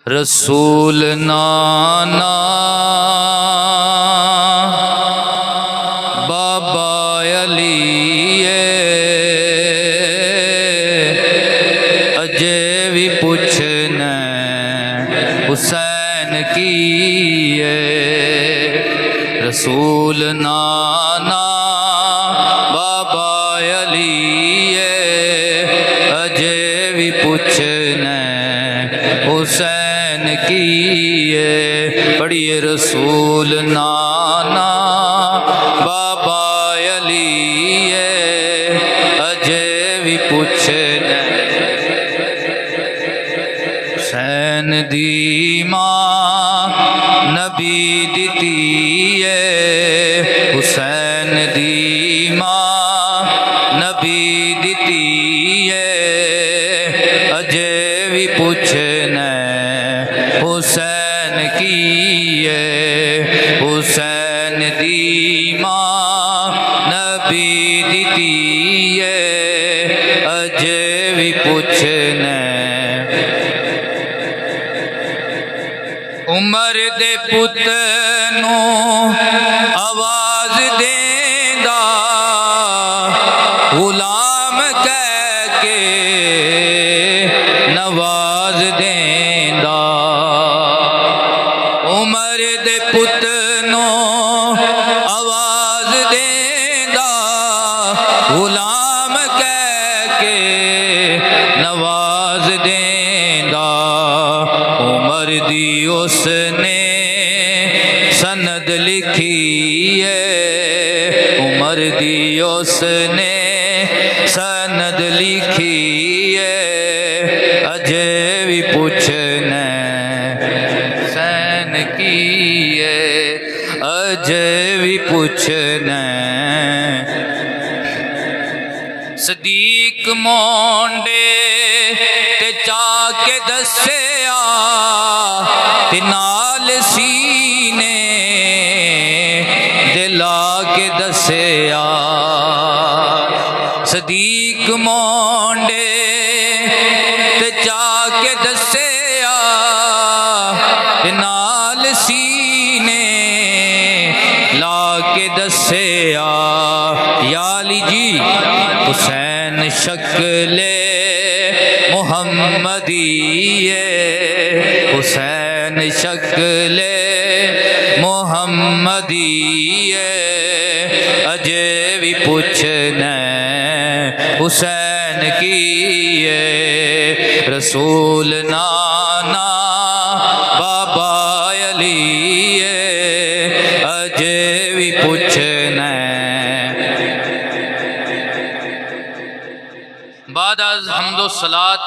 रसूल नाना बाबा अली अजे भी पूछना हुसैन की रसूल नाना बाबा अली अजे भी पूछना हुसैन की पढ़िए रसूल नाना बाबा अली अजे भी पूछना हुसैन दी मां नबी दिती हुसैन दी मां नबी दिती अजे भी पूछना हुसैन की हुसैन दी मां नबी दिती अजे भी पूछना उमर दे पुत नू आवाज देंदा गुलाम कह के नवाज देंदा उमर दे पुत नू आवाज देंदा गुलाम कह के नवाज देंदा उमर दी उसने सनद लिखी उमर दी उसने सनद लिखी अजे भी पूछना हुसैन की अजे भी पूछना सदीक मोंडे ते चाके दस्या ते नाल सीने दिला के दस्या सदीक मोंडे ते चाके दस्या ते नाल सीने ला के दस्या याली जी हुसैन शक्ले मुहम्मदी हुसैन शक्ले मुहम्मदी अजे भी पूछना हुसैन की रसूल नाना बाबा अली अजे भी पूछना बाद हम्दो सलात